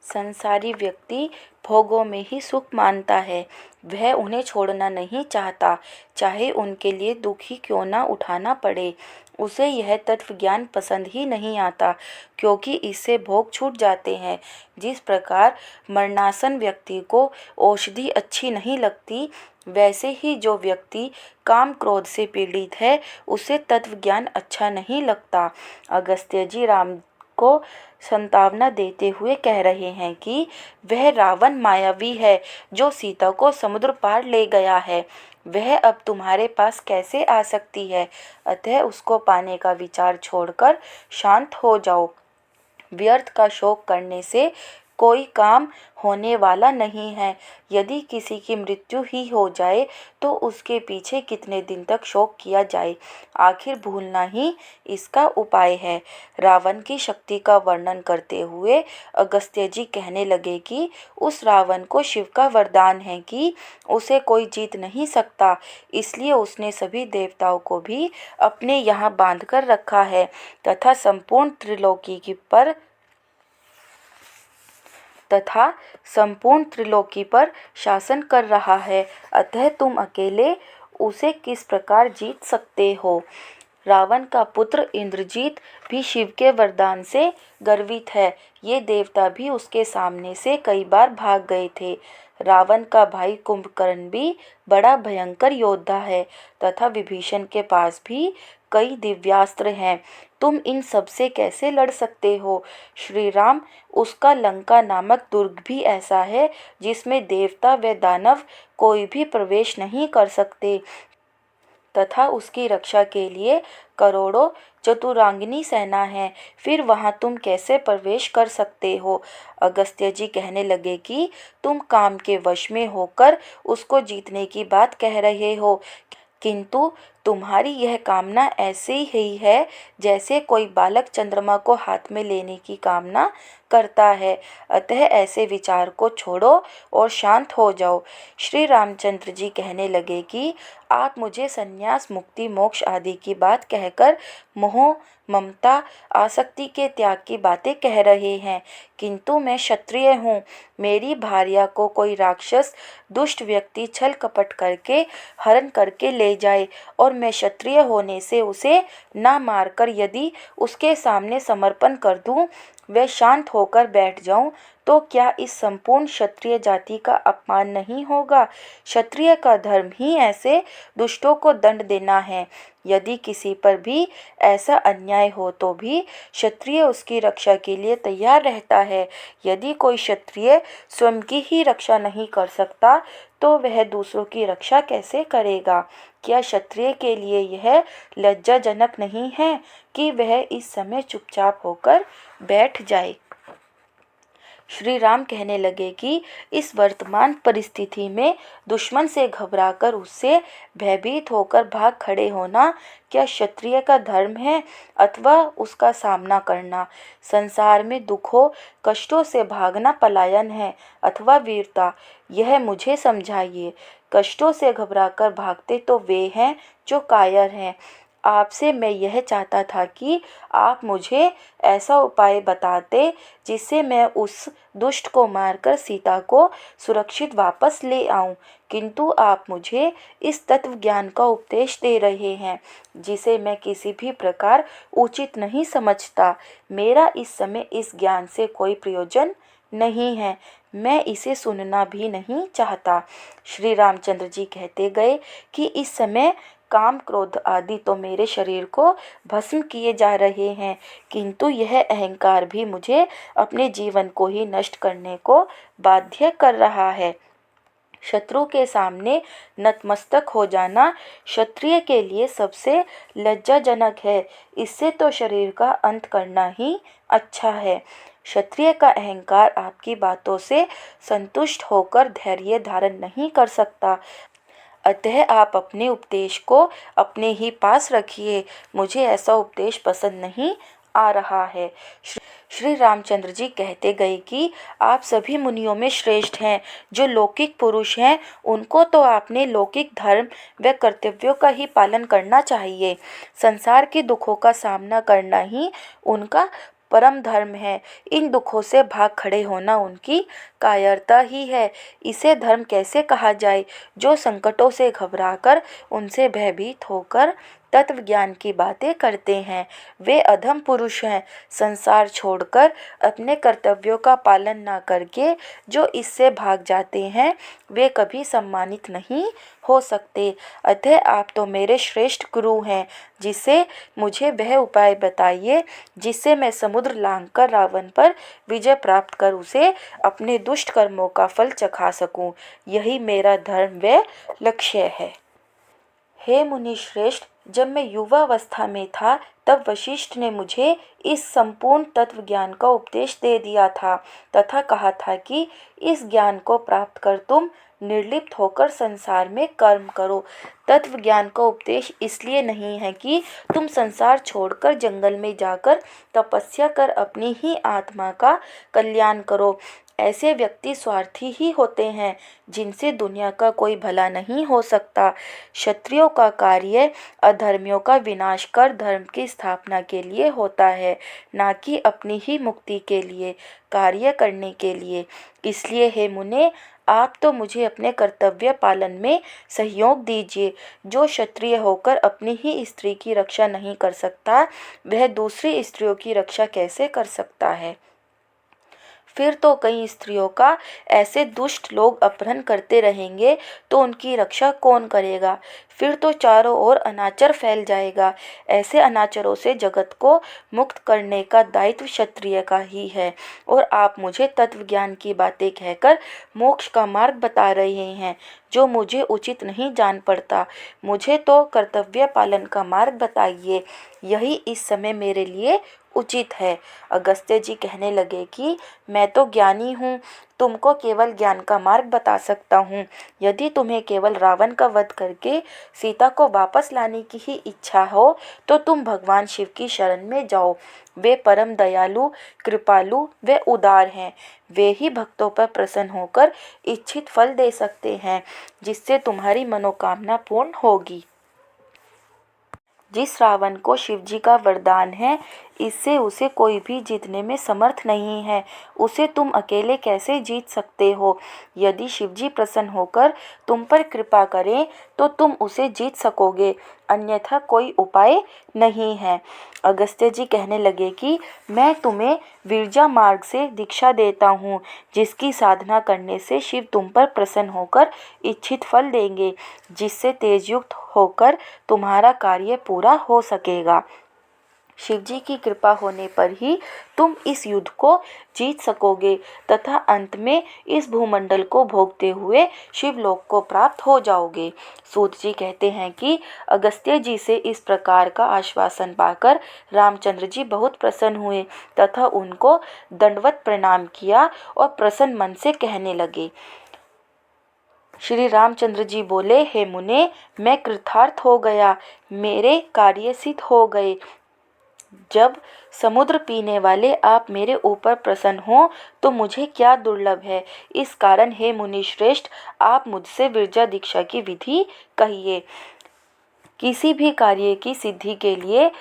संसारी व्यक्ति भोगों में ही सुख मानता है, वह उन्हें छोड़ना नहीं चाहता, चाहे उनके लिए दुख ही क्यों ना उठाना पड़े। उसे यह तत्व ज्ञान पसंद ही नहीं आता, क्योंकि इससे भोग छूट जाते हैं। जिस प्रकार मरणासन व्यक्ति को औषधि अच्छी नहीं लगती, वैसे ही जो व्यक्ति काम क्रोध से पीड़ित है, उसे तत्व ज्ञान अच्छा नहीं लगता। अगस्त्य जी राम को संतावना देते हुए कह रहे हैं कि वह रावण मायावी है, जो सीता को समुद्र पार ले गया है। वह अब तुम्हारे पास कैसे आ सकती है? अतः उसको पाने का विचार छोड़कर शांत हो जाओ। व्यर्थ का शोक करने से कोई काम होने वाला नहीं है। यदि किसी की मृत्यु ही हो जाए तो उसके पीछे कितने दिन तक शोक किया जाए, आखिर भूलना ही इसका उपाय है। रावण की शक्ति का वर्णन करते हुए अगस्त्य जी कहने लगे कि उस रावण को शिव का वरदान है कि उसे कोई जीत नहीं सकता, इसलिए उसने सभी देवताओं को भी अपने यहाँ बांध कर रखा है तथा संपूर्ण त्रिलोकी पर शासन कर रहा है। अतः तुम अकेले उसे किस प्रकार जीत सकते हो? रावण का पुत्र इंद्रजीत भी शिव के वरदान से गर्वित है। ये देवता भी उसके सामने से कई बार भाग गए थे। रावण का भाई कुंभकर्ण भी बड़ा भयंकर योद्धा है तथा विभीषण के पास भी कई दिव्यास्त्र हैं। तुम इन सब से कैसे लड़ सकते हो? श्री राम, उसका लंका नामक दुर्ग भी ऐसा है जिसमें देवता व दानव कोई भी प्रवेश नहीं कर सकते तथा उसकी रक्षा के लिए करोड़ों चतुरांगिनी सेना है। फिर वहां तुम कैसे प्रवेश कर सकते हो? अगस्त्य जी कहने लगे कि तुम काम के वश में होकर उसको जीतने की बात कह रहे हो, किंतु तुम्हारी यह कामना ऐसी ही है जैसे कोई बालक चंद्रमा को हाथ में लेने की कामना करता है। अतः ऐसे विचार को छोड़ो और शांत हो जाओ। श्री रामचंद्र जी कहने लगे कि आप मुझे संन्यास, मुक्ति, मोक्ष आदि की बात कहकर मोह, ममता, आसक्ति के त्याग की बातें कह रहे हैं, किंतु मैं क्षत्रिय हूँ। मेरी भार्या को कोई राक्षस, दुष्ट व्यक्ति छल कपट करके हरण करके ले जाए और मैं क्षत्रिय होने से उसे ना मारकर यदि उसके सामने समर्पण कर दूं व शांत होकर बैठ जाऊं, तो क्या इस संपूर्ण क्षत्रिय जाति का अपमान नहीं होगा? क्षत्रिय का धर्म ही ऐसे दुष्टों को दंड देना है। यदि किसी पर भी ऐसा अन्याय हो तो भी क्षत्रिय उसकी रक्षा के लिए तैयार रहता है। यदि कोई क्षत्रिय स्वयं की ही रक्षा नहीं कर सकता तो वह दूसरों की रक्षा कैसे करेगा? क्या क्षत्रिय के लिए यह लज्जाजनक नहीं है कि वह इस समय चुपचाप होकर बैठ जाए? श्री राम कहने लगे कि इस वर्तमान परिस्थिति में दुश्मन से घबराकर उससे भयभीत होकर भाग खड़े होना क्या क्षत्रिय का धर्म है अथवा उसका सामना करना? संसार में दुखों, कष्टों से भागना पलायन है अथवा वीरता? यह मुझे समझाइए। कष्टों से घबराकर भागते तो वे हैं जो कायर हैं। आपसे मैं यह चाहता था कि आप मुझे ऐसा उपाय बताते जिससे मैं उस दुष्ट को मारकर सीता को सुरक्षित वापस ले आऊं, किंतु आप मुझे इस तत्व ज्ञान का उपदेश दे रहे हैं जिसे मैं किसी भी प्रकार उचित नहीं समझता। मेरा इस समय इस ज्ञान से कोई प्रयोजन नहीं है, मैं इसे सुनना भी नहीं चाहता। श्री रामचंद्र जी कहते गए कि इस समय काम, क्रोध आदि तो मेरे शरीर को भस्म किए जा रहे हैं, किंतु यह अहंकार भी मुझे अपने जीवन को ही नष्ट करने को बाध्य कर रहा है। शत्रु के सामने नतमस्तक हो जाना क्षत्रिय के लिए सबसे लज्जाजनक है। इससे तो शरीर का अंत करना ही अच्छा है। क्षत्रिय का अहंकार आपकी बातों से संतुष्ट होकर धैर्य धारण नहीं कर सकता। अतः आप अपने उपदेश को अपने ही पास रखिए। मुझे ऐसा उपदेश पसंद नहीं आ रहा है। श्री रामचंद्र जी कहते गए कि आप सभी मुनियों में श्रेष्ठ हैं। जो लौकिक पुरुष हैं उनको तो आपने लौकिक धर्म व कर्तव्यों का ही पालन करना चाहिए। संसार के दुखों का सामना करना ही उनका परम धर्म है। इन दुखों से भाग खड़े होना उनकी कायरता ही है। इसे धर्म कैसे कहा जाए? जो संकटों से घबराकर, उनसे भयभीत होकर तत्व ज्ञान की बातें करते हैं, वे अधम पुरुष हैं। संसार छोड़कर अपने कर्तव्यों का पालन न करके जो इससे भाग जाते हैं, वे कभी सम्मानित नहीं हो सकते। अतः आप तो मेरे श्रेष्ठ गुरु हैं, जिससे मुझे वह उपाय बताइए जिससे मैं समुद्र लांघकर रावण पर विजय प्राप्त कर उसे अपने दुष्ट कर्मों का फल चखा सकूं। यही मेरा धर्म व लक्ष्य है। हे मुनि श्रेष्ठ, जब मैं युवावस्था में था तब वशिष्ठ ने मुझे इस संपूर्ण तत्व ज्ञान का उपदेश दे दिया था तथा कहा था कि इस ज्ञान को प्राप्त कर तुम निर्लिप्त होकर संसार में कर्म करो। तत्व ज्ञान का उपदेश इसलिए नहीं है कि तुम संसार छोड़कर जंगल में जाकर तपस्या कर अपनी ही आत्मा का कल्याण करो। ऐसे व्यक्ति स्वार्थी ही होते हैं, जिनसे दुनिया का कोई भला नहीं हो सकता। क्षत्रियों का कार्य अधर्मियों का विनाश कर धर्म की स्थापना के लिए होता है, ना कि अपनी ही मुक्ति के लिए कार्य करने के लिए। इसलिए हे मुने, आप तो मुझे अपने कर्तव्य पालन में सहयोग दीजिए। जो क्षत्रिय होकर अपनी ही स्त्री की रक्षा नहीं कर सकता, वह दूसरी स्त्रियों की रक्षा कैसे कर सकता है? फिर तो कई स्त्रियों का ऐसे दुष्ट लोग अपहरण करते रहेंगे, तो उनकी रक्षा कौन करेगा? फिर तो चारों ओर अनाचार फैल जाएगा। ऐसे अनाचारों से जगत को मुक्त करने का दायित्व क्षत्रिय का ही है। और आप मुझे तत्व ज्ञान की बातें कहकर मोक्ष का मार्ग बता रहे हैं, जो मुझे उचित नहीं जान पड़ता। मुझे तो कर्तव्य पालन का मार्ग बताइए, यही इस समय मेरे लिए उचित है। अगस्त्य जी कहने लगे कि मैं तो ज्ञानी हूँ, तुमको केवल ज्ञान का मार्ग बता सकता हूँ। यदि तुम्हें केवल रावण का वध करके सीता को वापस लाने की ही इच्छा हो, तो तुम भगवान शिव की शरण में जाओ। वे परम दयालु, कृपालु व उदार हैं। वे ही भक्तों पर प्रसन्न होकर इच्छित फल दे सकते हैं, जिससे तुम्हारी मनोकामना पूर्ण होगी। जिस रावण को शिवजी का वरदान है, इससे उसे कोई भी जीतने में समर्थ नहीं है। उसे तुम अकेले कैसे जीत सकते हो? यदि शिवजी प्रसन्न होकर तुम पर कृपा करें तो तुम उसे जीत सकोगे, अन्यथा कोई उपाय नहीं है। अगस्त्य जी कहने लगे कि मैं तुम्हें विरजा मार्ग से दीक्षा देता हूँ, जिसकी साधना करने से शिव तुम पर प्रसन्न होकर इच्छित फल देंगे, जिससे तेजयुक्त होकर तुम्हारा कार्य पूरा हो सकेगा। शिवजी की कृपा होने पर ही तुम इस युद्ध को जीत सकोगे तथा अंत में इस भूमंडल को भोगते हुए शिवलोक को प्राप्त हो जाओगे। सूत जी कहते हैं कि अगस्त्य जी से इस प्रकार का आश्वासन पाकर रामचंद्र जी बहुत प्रसन्न हुए तथा उनको दंडवत प्रणाम किया और प्रसन्न मन से कहने लगे। श्री रामचंद्र जी बोले, हे मुने, मैं कृतार्थ हो गया, मेरे कार्य सिद्ध हो गए। जब समुद्र पीने वाले आप मेरे ऊपर प्रसन्न हो, तो मुझे क्या दुर्लभ है। इस कारण हे मुनि श्रेष्ठ, आप मुझसे विरजा दीक्षा की विधि कहिए। किसी भी कार्य की सिद्धि के लिए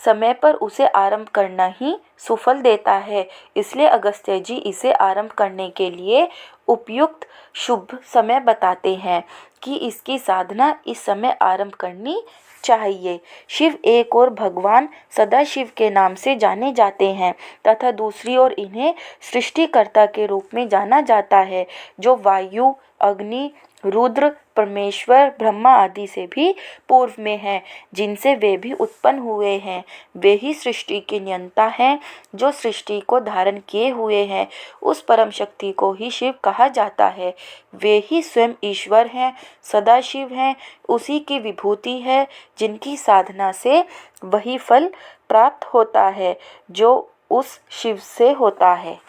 समय पर उसे आरंभ करना ही सुफल देता है। इसलिए अगस्त्य जी इसे आरंभ करने के लिए उपयुक्त शुभ समय बताते हैं कि इसकी साधना इस समय आरंभ करनी चाहिए। शिव एक और भगवान सदाशिव के नाम से जाने जाते हैं तथा दूसरी ओर इन्हें सृष्टिकर्ता के रूप में जाना जाता है, जो वायु, अग्नि, रुद्र, परमेश्वर, ब्रह्मा आदि से भी पूर्व में हैं, जिनसे वे भी उत्पन्न हुए हैं। वे ही सृष्टि के नियंता हैं, जो सृष्टि को धारण किए हुए हैं। उस परम शक्ति को ही शिव कहा जाता है। वे ही स्वयं ईश्वर हैं, सदाशिव हैं। उसी की विभूति है, जिनकी साधना से वही फल प्राप्त होता है जो उस शिव से होता है।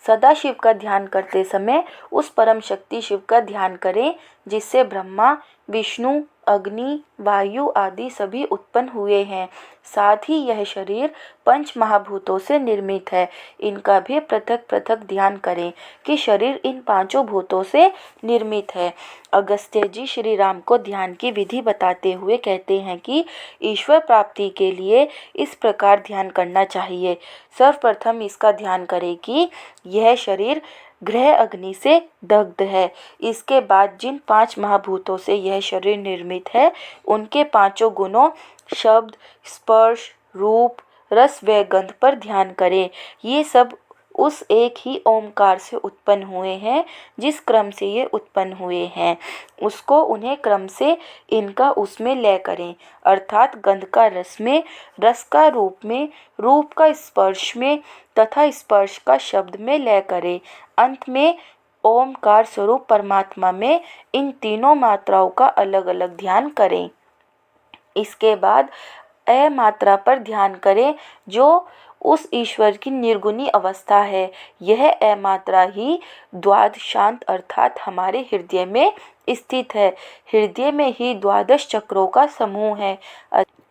सदा शिव का ध्यान करते समय उस परम शक्ति शिव का ध्यान करें, जिससे ब्रह्मा, विष्णु, अग्नि, वायु आदि सभी उत्पन्न हुए हैं। साथ ही यह शरीर पंच महाभूतों से निर्मित है। इनका भी पृथक पृथक ध्यान करें कि शरीर इन पांचों भूतों से निर्मित है। अगस्त्य जी श्री राम को ध्यान की विधि बताते हुए कहते हैं कि ईश्वर प्राप्ति के लिए इस प्रकार ध्यान करना चाहिए। सर्वप्रथम इसका ध्यान करें कि यह शरीर गृह अग्नि से दग्ध है। इसके बाद जिन पांच महाभूतों से यह शरीर निर्मित है उनके पांचों गुणों शब्द, स्पर्श, रूप, रस व गंध पर ध्यान करें। ये सब उस एक ही ओमकार से उत्पन्न हुए हैं जिस क्रम से ये उत्पन्न हुए हैं उसको उन्हें क्रम से इनका उसमें लय करें, अर्थात गंध का रस में, रस का रूप में, रूप का स्पर्श में तथा स्पर्श का शब्द में लय करें। अंत में ओमकार स्वरूप परमात्मा में इन तीनों मात्राओं का अलग अलग ध्यान करें। इसके बाद अ मात्रा पर ध्यान करें जो उस ईश्वर की निर्गुणी अवस्था है। यह अ मात्रा ही द्वादशांत अर्थात हमारे हृदय में स्थित है। हृदय में ही द्वादश चक्रों का समूह है।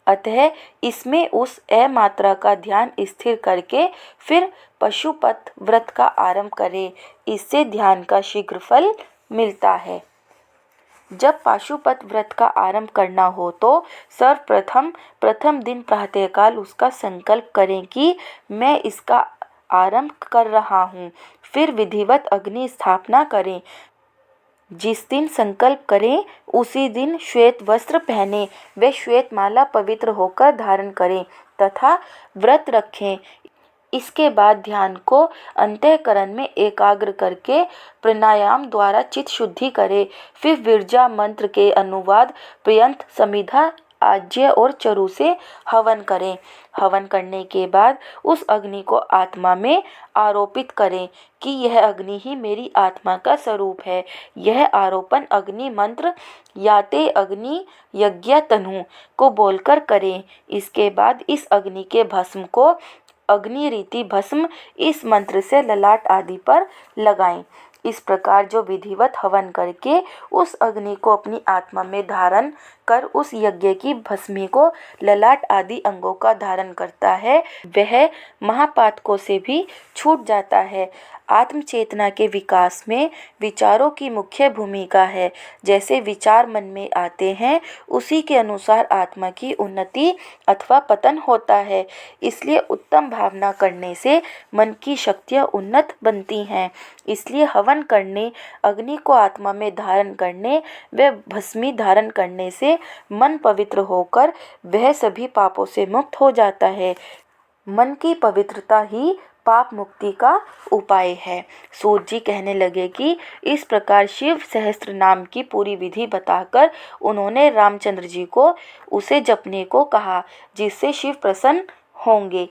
अतः इसमें उस अ मात्रा का ध्यान स्थिर करके फिर पशुपत व्रत का आरंभ करें। इससे ध्यान का शीघ्र फल मिलता है। जब पाशुपत व्रत का आरंभ करना हो तो सर्वप्रथम प्रथम दिन प्रातःकाल उसका संकल्प करें कि मैं इसका आरंभ कर रहा हूँ। फिर विधिवत अग्नि स्थापना करें। जिस दिन संकल्प करें उसी दिन श्वेत वस्त्र पहने व श्वेत माला पवित्र होकर धारण करें तथा व्रत रखें। इसके बाद ध्यान को अंतःकरण में एकाग्र करके प्राणायाम द्वारा चित्त शुद्धि करें। फिर विरजा मंत्र के अनुवाद पर्यंत समिधा, आज्य और चरु से हवन करें। हवन करने के बाद उस अग्नि को आत्मा में आरोपित करें कि यह अग्नि ही मेरी आत्मा का स्वरूप है। यह आरोपण अग्नि मंत्र याते अग्नि यज्ञ तनु को बोलकर करें। इसके बाद इस अग्नि के भस्म को अग्नि रीति भस्म इस मंत्र से ललाट आदि पर लगाएं। इस प्रकार जो विधिवत हवन करके उस अग्नि को अपनी आत्मा में धारण कर उस यज्ञ की भस्मी को ललाट आदि अंगों का धारण करता है वह महापातकों से भी छूट जाता है। आत्म चेतना के विकास में विचारों की मुख्य भूमिका है। जैसे विचार मन में आते हैं उसी के अनुसार आत्मा की उन्नति अथवा पतन होता है। इसलिए उत्तम भावना करने से मन की शक्तियाँ उन्नत बनती हैं। इसलिए हवन करने, अग्नि को आत्मा में धारण करने व भस्मी धारण करने से मन पवित्र होकर वह सभी पापों से मुक्त हो जाता है। मन की पवित्रता ही पाप मुक्ति का उपाय है। सूत जी कहने लगे कि इस प्रकार शिव सहस्त्र नाम की पूरी विधि बताकर उन्होंने रामचंद्र जी को उसे जपने को कहा जिससे शिव प्रसन्न होंगे।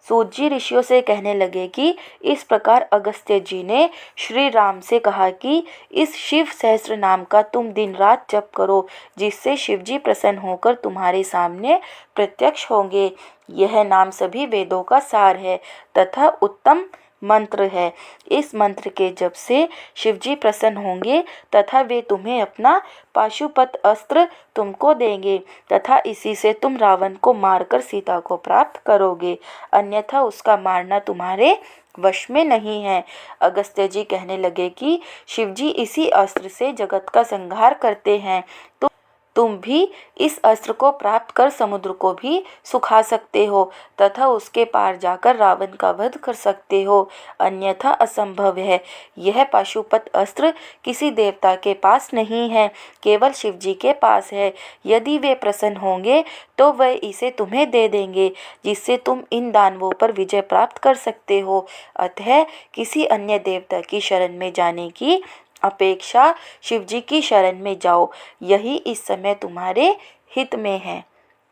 सूत जी ऋषियों से कहने लगे कि इस प्रकार अगस्त्य जी ने श्री राम से कहा कि इस शिव सहस्त्र नाम का तुम दिन रात जप करो जिससे शिव जी प्रसन्न होकर तुम्हारे सामने प्रत्यक्ष होंगे। यह नाम सभी वेदों का सार है तथा उत्तम मंत्र है। इस मंत्र के जप से शिवजी प्रसन्न होंगे तथा वे तुम्हें अपना पाशुपत अस्त्र तुमको देंगे तथा इसी से तुम रावण को मारकर सीता को प्राप्त करोगे, अन्यथा उसका मारना तुम्हारे वश में नहीं है। अगस्त्य जी कहने लगे कि शिवजी इसी अस्त्र से जगत का संहार करते हैं, तो तुम भी इस अस्त्र को प्राप्त कर समुद्र को भी सुखा सकते हो तथा उसके पार जाकर रावण का वध कर सकते हो, अन्यथा असंभव है। यह पाशुपत अस्त्र किसी देवता के पास नहीं है, केवल शिवजी के पास है। यदि वे प्रसन्न होंगे तो वह इसे तुम्हें दे देंगे जिससे तुम इन दानवों पर विजय प्राप्त कर सकते हो। अतः किसी अन्य देवता की शरण में जाने की अपेक्षा शिवजी की शरण में जाओ, यही इस समय तुम्हारे हित में है।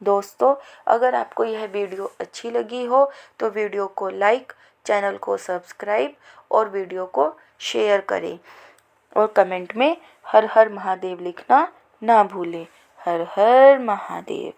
दोस्तों, अगर आपको यह वीडियो अच्छी लगी हो तो वीडियो को लाइक, चैनल को सब्सक्राइब और वीडियो को शेयर करें और कमेंट में हर हर महादेव लिखना ना भूलें। हर हर महादेव।